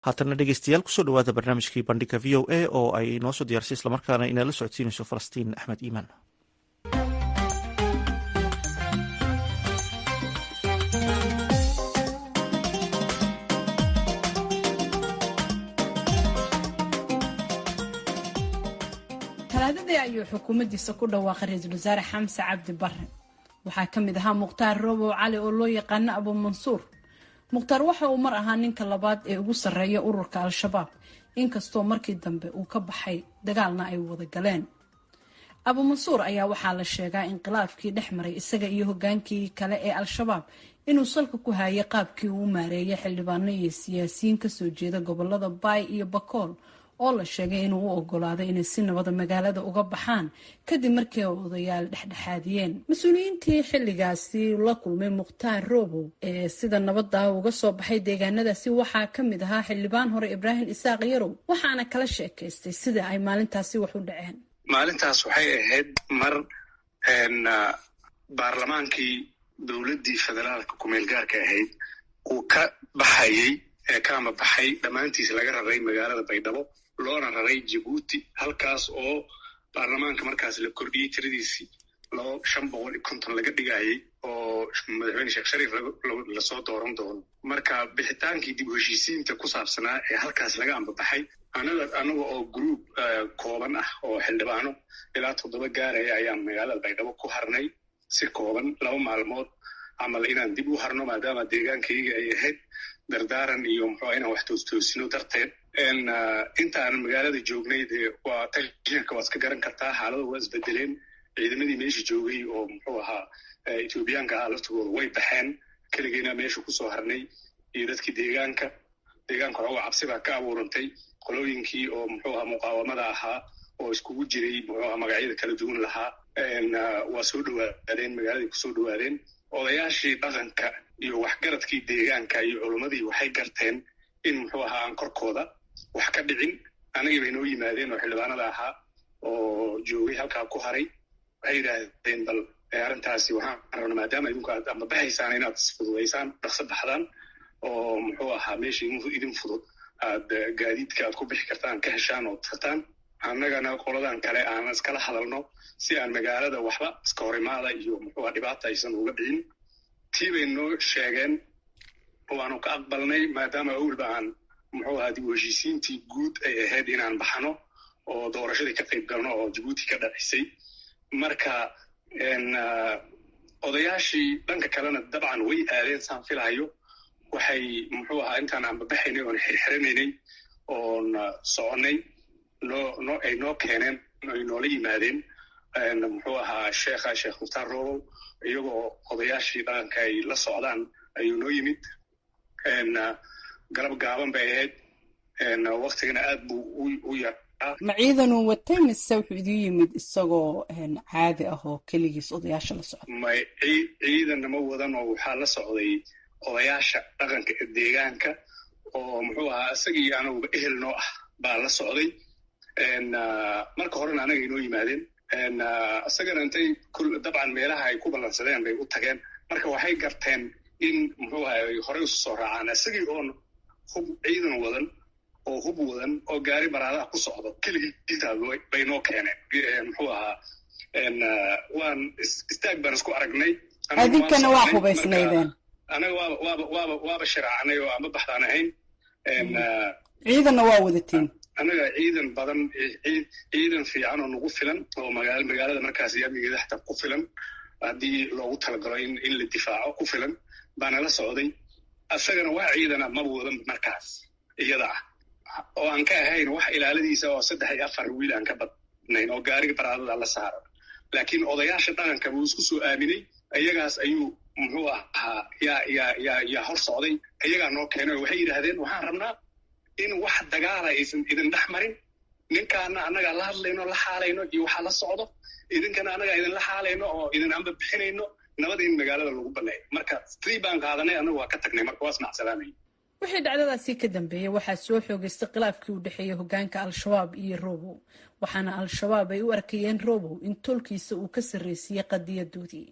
haatana dhegeystayaal kusoo dhawaada barnaamijkii bandhiga v o a oo ay noo soo diyaarisay islamarkaana inala socodsiinayso falastiin axmed iimaan. talaadadii ayuu xukuumaddiisa ku dhawaaqay ra-iisul wasaare xamse cabdi barre. waxaa ka mid ahaa mukhtaar roobow cali oo loo yaqaano abu mansuur. mukhtaar waxa uu mar ahaa ninka labaad ee ugu sarreeya ururka al-shabaab, inkastoo markii dambe uu ka baxay dagaalna ay wada galeen. abu mansuur ayaa waxaa la sheegaa inqilaafkii dhex maray isaga iyo hogaankii kale ee al-shabaab inuu salka ku hayay qaabkii uu u maareeyay xildhibaano iyo siyaasiyiin kasoo jeeda gobolada baay iyo bakool oo la sheegay inuu u ogolaaday inay si nabada magaalada uga baxaan kadib markii odayaal dhexdhexaadiyeen. mas-uuliyiintii xilligaasi la kulmay mukhtaar roobow ee sida nabada uga soo baxay deegaanadaasi waxaa ka mid ahaa xildhibaan hore ibraahim isaaq yarow, waxaana kala sheekaystay sida ay maalintaasi wax u dhaceen. maalintaas waxay ahayd mar baarlamaankii dowladdii federaalka ku-meelgaarka ahayd uu ka baxayey kaama baxay dhammaantiis laga raray magaalada baydhabo loona raray jabuuti, halkaas oo baarlamaanka markaas la kordhiyey tiradiisii 550 laga dhigayay oo madaxweyne sheekh shariif lasoo dooran doono. marka bixitaankii dib u heshiisiinta ku saabsanaa ee halkaas laga ambabaxay anaga oo gruub kooban ah oo xildhibaano ilaa 7 gaaraya ayaan magaalada baydhabo ku harnay si kooban 2 maalmood camal inaan dib u harno maadaama deegaankayga ay ahayd dardaaran iyo muxuu inaan wax toosino darteed. intaan magaalada joognay dee waa tashinka waad ka garan kartaa, xaaladu waa isbedeleen. ciidamadii meesha joogay oo muxuu ahaa etoobiyaanka ahaa laftooda way baxeen, keligeena meesha kusoo harnay iyo dadkii deegaanka xooga cabsi baa ka abuurantay. qolooyinkii oo muxuu ahaa muqaawamada ahaa oo iskugu jiray muxuu ahaa magacyada kala duwan lahaa waa soo dhawaadeen, magaaladay kusoo dhawaadeen. odayaashii dhaqanka iyo waxgaradkii deegaanka iyo culimmadii waxay garteen in muxuu ahaa aan korkooda wax ka dhicin. anagii bay noo yimaadeen oo xildhibaanada ahaa oo joogay halkaa ku haray. waxay yidhaahdeen bal arrintaasi waxaan rabna maadaama idinku aad ambabaxaysaan inaad isfududaysaan, dhaqso baxdaan oo muxuu ahaa meesha idin fudud aad gaadiidka aad ku bixi kartaan ka heshaan oo tartaan, annagana qoladan kale aan iskala hadalno si aan magaalada waxba iska horimaada iyo muxuu dhibaata aysan uga dhicin. tii bay noo sheegeen waanu ka aqbalnay maadaama awalba aan muxuu ahaa dib u heshiisiintii guud ay ahayd inaan baxno oo doorashadii ka qayb galno oo jabuuti ka dhacisay. marka odayaashii dhanka kalena dabcan way aadeen saan filahayo. waxay muxuu ahaa intaan aanbabaxaynay oon xirxiranaynay oon soconnay ay noo keeneen, ay noola yimaadeen muxuu ahaa sheekh mukhtaar roobow iyagoo odayaashii dhaqanka ay la socdaan ayuu noo yimid. galab gaaban bay ahayd, waktigana aad buu u yaraa. ma ciidanuu watay mise wuxuu idin yimid isagoo caadi ah oo keligiis odayaasha la socda? may ciidanna ma wadan oo waxaa la socday odayaasha dhaqanka ee deegaanka oo muxuu ahaa isagii anaguba ehel noo ah baa la socday. marka horena anaga inoo yimaadeen, isagana intay dabcan meelaha ay ku ballansadeen bay u tageen. marka waxay garteen in muxuu ahaa ay horey usu soo raacaan isagii oon hub ciidan wadan oo hub wadan oo gaari baraadaha ku socdo keligiisaas bay noo keeneen. muxuu ahaa waan istaag baan isku aragnay. adinkana waa hubaysnaydeen? anaga waaba shiraacnay oo ama baxdaan ahayn. ciidanna waa wadatiin? anaga ciidan badan, ciidan fiican oo nagu filan oo magaalada markaas amnigeeda xataa ku filan haddii loogu talagalo in la difaaco ku filan baana la socday. isagana waa ciidana maba wadan markaas iyada ah oo aan ka ahayn wax ilaaladiisa oo 3 iyo 4 wiil aan ka badnayn oo gaariga baraadada la saaro. laakiin odayaasha dhaqanka buu isku soo aaminay, iyagaas ayuu muxuu ahaa yaa hor socday. iyagaa noo keenay waxay yidhaahdeen waxaan rabnaa in wax dagaala aysan idin dhex marin, ninkaana annaga la hadlayno la xaalayno iyo waxaa la socdo, idinkana annaga idinla xaalayno oo idin amba bixinayno, nabada in magaalada lagu baneeyo. marka strii baan qaadanay, annagu waa ka tagnay. marka waa ismacsalaamay. wixii dhacdadaasi ka dambeeyey waxaa soo xoogaystay khilaafkii u dhexeeyey hogaanka al-shabaab iyo roobow, waxaana al-shabaab ay u arkayeen roobow in tolkiisa uu ka sarraysiiyey qadiyadoodii.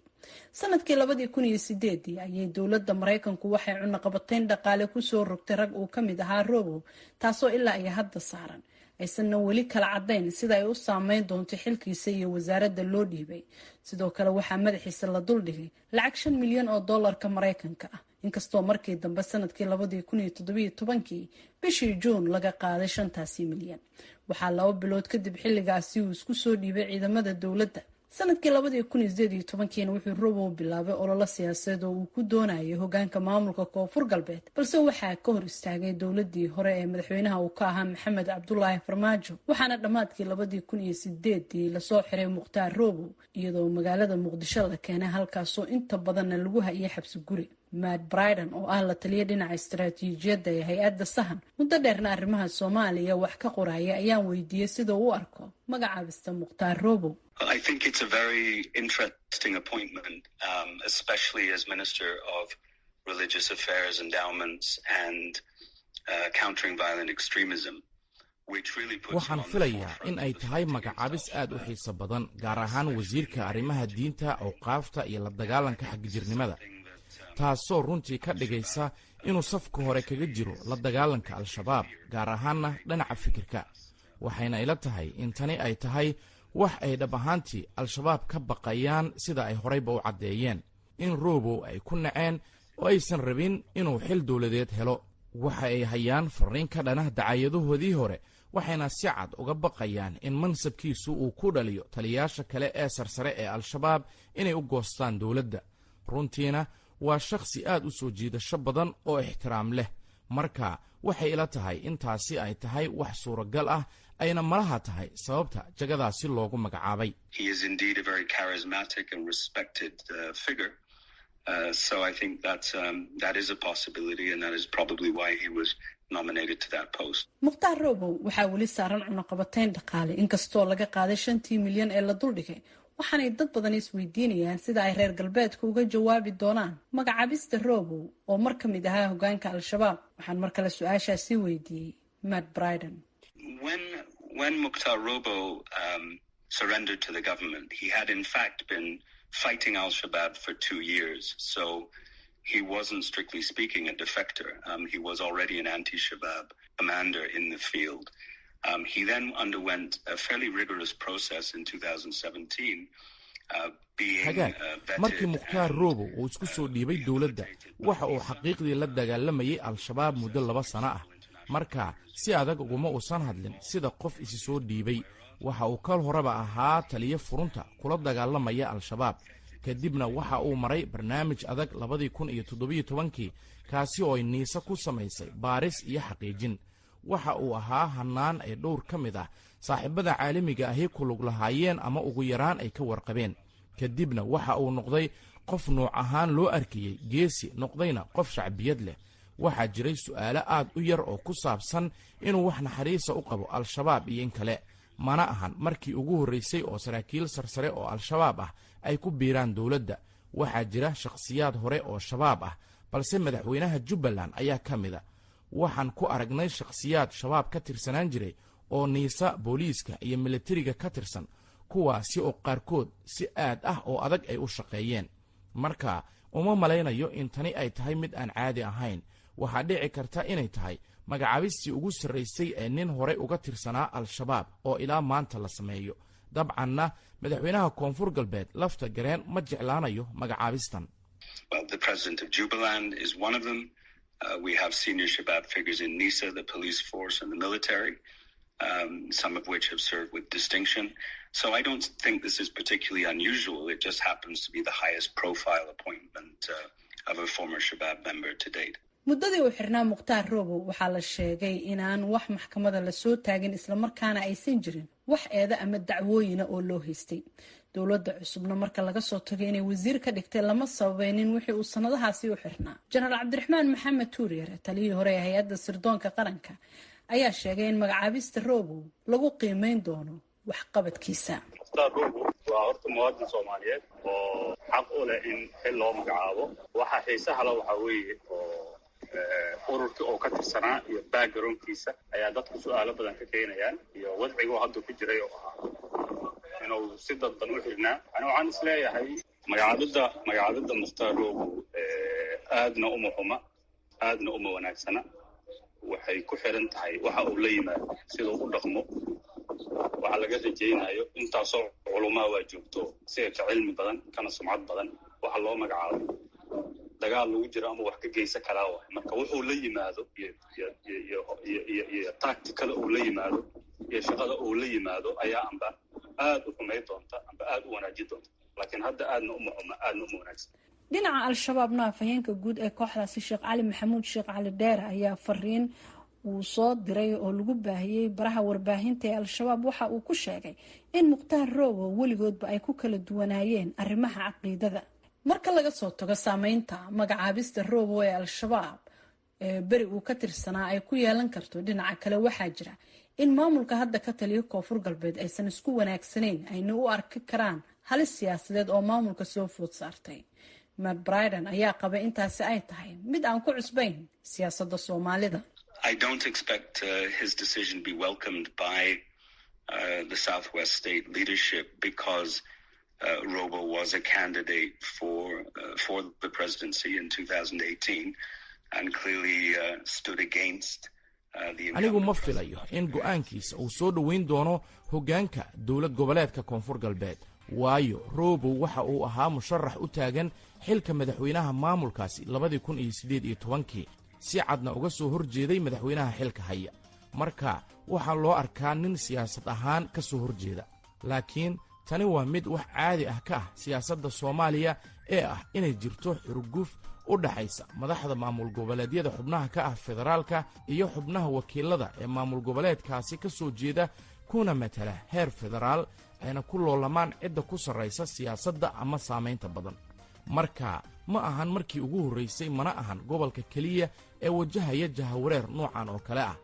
sanadkii 2008 ayay dowladda Mareykanku waxay cunaqabatayn dhaqaale kusoo rogtay rag uu ka mid ahaa Robow, taasoo ilaa ay hadda saaran aysanna weli kala cadayn sida ay u saameyn doonto xilkiisa iyo wasaaradda loo dhiibay. sidoo kale waxaa madaxiisa la duldhigay lacag $5 milyan oo dollarka Mareykanka ah, inkastoo markii dambe sanadkii 2017 bishii Juun laga qaaday $5 milyan. waxaa 2 bilood kadib xilligaasi uu isku soo dhiibay ciidamada dowladda. sanadkii 2018 wuxuu Robow bilaabay olole siyaasadeed oo uu ku doonayay hogaanka maamulka Koonfur Galbeed, balse waxaa ka hor istaagay dowladii hore ee madaxweynaha uu ka ahaa Maxamed Cabdullaahi Farmaajo, waxaana dhammaadkii 2008 lasoo xiray Mukhtaar Robow iyadoo magaalada Muqdisho la keenay halkaasoo inta badanna lagu hayay xabsi guri. Matt Bryden oo ah la taliye dhinaca istiraatiijiyadda ee hay-adda Sahan muddo dheerna arrimaha Soomaaliya wax ka qoraya ayaan weydiiyey sida uu u arko magacaabista Mukhtaar Robow. I think it's a very interesting appointment, especially as Minister of Religious Affairs, Endowments and Countering Violent Extremism. waxaan filayaa in ay tahay magacaabis aad u xiiso badan, gaar ahaan wasiirka arrimaha diinta, awqaafta iyo la dagaalanka xagjirnimada, taasoo runtii ka dhigaysa inuu safka hore kaga jiro la dagaalanka al-shabaab, gaar ahaanna dhinaca fikirka. waxayna ila tahay in tani ay tahay wax ay dhab ahaantii al-shabaab ka baqayaan, sida ay horeyba u caddeeyeen in Robow ay ku naceen oo aysan rabin inuu xil dowladeed helo. waxa ay hayaan fariin ka dhanah dacaayadahoodii hore, waxayna si cad uga baqayaan in mansabkiisu uu ku dhaliyo taliyayaasha kale ee sarsare ee al-shabaab inay u goostaan dowladda. runtiina waa shakhsi aad u soo jiidasho badan oo ixtiraam leh. marka waxay ila tahay intaasi ay tahay wax suuragal ah, ayna malaha tahay sababta jagadaasi loogu magacaabay. He is indeed a very charismatic and respected figure. So I think that is a possibility, and that is probably why he was nominated to that post. Mukhtaar Robow waxaa weli saaran cunaqabatayn dhaqaale, inkastoo laga qaaday $5 milyan ee la duldhigay. waxaanay dad badan isweydiinayaan sida ay reer galbeedka uga jawaabi doonaan magacaabista Robow oo mar ka mid ahaa hogaanka al-shabaab. waxaan mar kale su-aashaasi weydiiyey Matt Bryden. When Mukhtar Robow surrendered to the government, he had in fact been fighting al-Shabaab for 2 years. So he wasn't strictly speaking a defector. He was already an anti-Shabaab commander in the field. He then underwent a fairly rigorous process in 2017. markii Mukhtaar Robow uu isku soo dhiibay dowladda, waxa uu xaqiiqdii la dagaalamayay al-shabaab muddo 2 sano ah. marka si adag uguma uusan hadlin sida qof isi soo dhiibay. waxa uu kal horeba ahaa taliye furunta kula dagaalamaya al-shabaab, kadibna waxa uu maray barnaamij adag 2017 kaasi oo ay niisa ku samaysay baaris iyo xaqiijin. waxa uu ahaa hanaan ay dhowr ka mid ah saaxiibada caalamiga ahi ku lug lahaayeen ama ugu yaraan ay ka warqabeen. kadibna waxa uu noqday qof nooc ahaan loo arkayay geesi, noqdayna qof shacbiyad leh. waxaa jiray su'aalo aad u yar oo ku saabsan inuu wax naxariisa u qabo al-shabaab iyo in kale. mana ahan markii ugu horreysay oo saraakiil sarsare oo al-shabaab ah ay ku biiraan dowladda. waxaa jira shakhsiyaad hore oo shabaab ah, balse madaxweynaha Jubbaland ayaa ka mid a. waxaan ku aragnay shakhsiyaad shabaab ka tirsanaan jiray oo niisa, booliiska iyo militariga ka tirsan, kuwaasi oo qaarkood si aad ah oo adag ay u shaqeeyeen. marka uma malaynayo in tani ay tahay mid aan caadi ahayn. waxaa dhici karta inay tahay magacaabistii ugu sarraysay ee nin hore uga tirsanaa al-shabaab oo ilaa maanta la sameeyo. dabcanna madaxweynaha Koonfur Galbeed lafta gareen ma jeclaanayo magacaabistan. Well, the president of Jubaland is one of them. We have senior Shabaab figures in NISA, the police force and the military, some of which have served with distinction. So I don't think this is particularly unusual. It just happens to be the highest profile appointment of a former Shabaab member to date. muddadii uu xirnaa Mukhtaar Robow waxaa la sheegay inaan wax maxkamada la soo taagin, isla markaana aysan jirin wax eeda ama dacwooyina oo loo haystay. dowladda cusubna marka laga soo tagay inay wasiir ka dhigtay lama sababaynin wixii uu sanadahaasi u xirnaa. Jenaraal Cabdiraxmaan Maxamed Tuuriyar, taliyihii hore ee hay-adda sirdoonka qaranka, ayaa sheegay in magacaabista Robow lagu qiimeyn doono waxqabadkiisa. Mukhtaar Robow waa horta muwaadin Soomaaliyeed oo xaq u leh in xil loo magacaabo. waxa xiisaha leh waxa weeye ururka oo ka tirsanaa iyo backgroundkiisa ayaa dadku su'aalo badan ka keenayaan, iyo wadciga hadda ku jiray oo ah inuu si dadban u xirnaa. waxaan isleeyahay magacaabidda mukhtaar robow aadna uma xuma aadna uma wanaagsana waxay ku xiran tahay waxa uu la yimaado siduu u dhaqmo waxa laga rajaynayo intaasoo culumaa waa joogto sida ka cilmi badan kana sumcad badan waxa loo magacaabo dagaal lagu jiro ama wax ka geysa kalaa waay marka wuxuu la yimaado iyo tacticada uu la yimaado iyo shaqada uu la yimaado ayaa amba aad u xumay doonta amba aad u wanaajin doonta laakiin hadda aadna uma xuma aadna uma wanaagsan dhinaca al-shabaabna afhayeenka guud ee kooxdaasi sheekh cali maxamuud sheekh cali dheere ayaa fariin uu soo diray oo lagu baahiyey baraha warbaahinta ee al-shabaab waxa uu ku sheegay in mukhtaar robow weligoodba ay ku kala duwanaayeen arrimaha caqiidada marka laga soo tago saameynta magacaabista robow ee al-shabaab ee beri uu ka tirsanaa ay ku yeelan karto dhinaca kale waxaa jira in maamulka hadda ka taliyo koonfur galbeed aysan isku wanaagsanayn ayna u arki karaan halis siyaasadeed oo maamulka soo food saartay Matt Bryden ayaa qaba intaasi ay tahay mid aan ku cusbayn siyaasadda Soomaalida. I don't expect his decision be welcomed by the Southwest State leadership because Robo was a candidate for the presidency in 2018 and clearly stood against anigu ma filayo in go'aankiisa uu soo dhaweyn doono hoggaanka dowlad goboleedka koonfur galbeed waayo Robow waxa uu ahaa musharax u taagan xilka madaxweynaha maamulkaasi 2018 si cadna uga soo horjeeday madaxweynaha xilka haya marka waxa loo arkaa nin siyaasad ahaan ka soo horjeeda laakiin tani waa mid wax caadi ah ka ah siyaasadda Soomaaliya ee ah inay jirto xurguf u dhaxaysa madaxda maamul goboleedyada xubnaha ka ah federaalka iyo xubnaha wakiilada ee maamul goboleedkaasi ka soo jeeda kuna matala heer federaal ayna ku loolamaan cidda ku sarraysa siyaasadda ama saamaynta badan marka ma ahan markii ugu horreysay mana ahan gobolka keliya ee wajahaya jahawareer noocan oo kale ah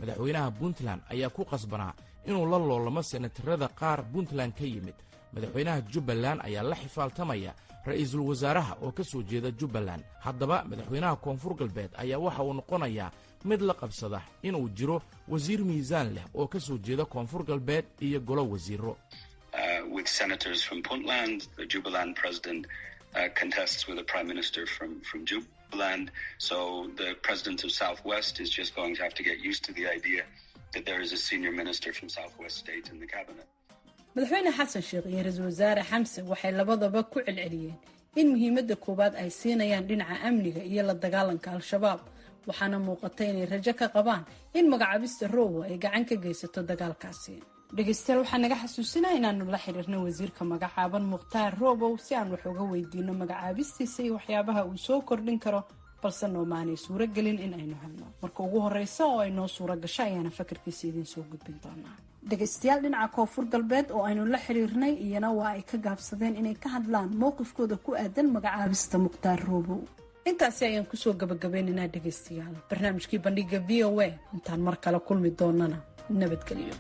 madaxweynaha Puntland ayaa ku qasbanaa inuu la loolamo senatarada qaar Puntland ka yimid madaxweynaha Jubbaland ayaa la xifaaltamaya ra'iisul wasaaraha oo ka soo jeeda Jubbaland haddaba madaxweynaha koonfur galbeed ayaa waxa uu noqonayaa mid la qabsada inuu jiro wasiir miisaan leh oo ka soo jeeda koonfur galbeed iyo golo wasiiro with senators from Puntland the Jubbaland president contests with a prime minister from Jubbaland so the president of Southwest is just going to have to get used to the idea that there is a senior minister from Southwest state in the cabinet madaxweyne xasan sheekh iyo ra'iisul wasaare xamse waxay labadaba ku celceliyeen in muhiimadda koobaad ay siinayaan dhinaca amniga iyo la dagaalanka al-shabaab waxaana muuqatay inay rajo ka qabaan in magacaabista Robow ay gacan ka geysato dagaalkaasi dhegeystayaal waxaan naga xasuusinaa inaanu la xiriirno wasiirka magacaaban mukhtaar Robow si aan wax uga weydiino magacaabistiisa iyo waxyaabaha uu soo kordhin karo balse noomaanay suuragelin in aynu helno marka ugu horreysa oo ay noo suura gasho ayaana fakarkiisa idiin soo gudbin doonaa dhegeystayaal dhinaca koonfur galbeed oo aynu la xiriirnay iyana waa ay ka gaabsadeen inay ka hadlaan mowqifkooda ku aadan magacaabista mukhtaar Robow intaasi ayaan kusoo gabagabeynaynaa dhegeystayaal barnaamijkii bandhiga VOA intaan mar kale kulmi doonana nabadgelyo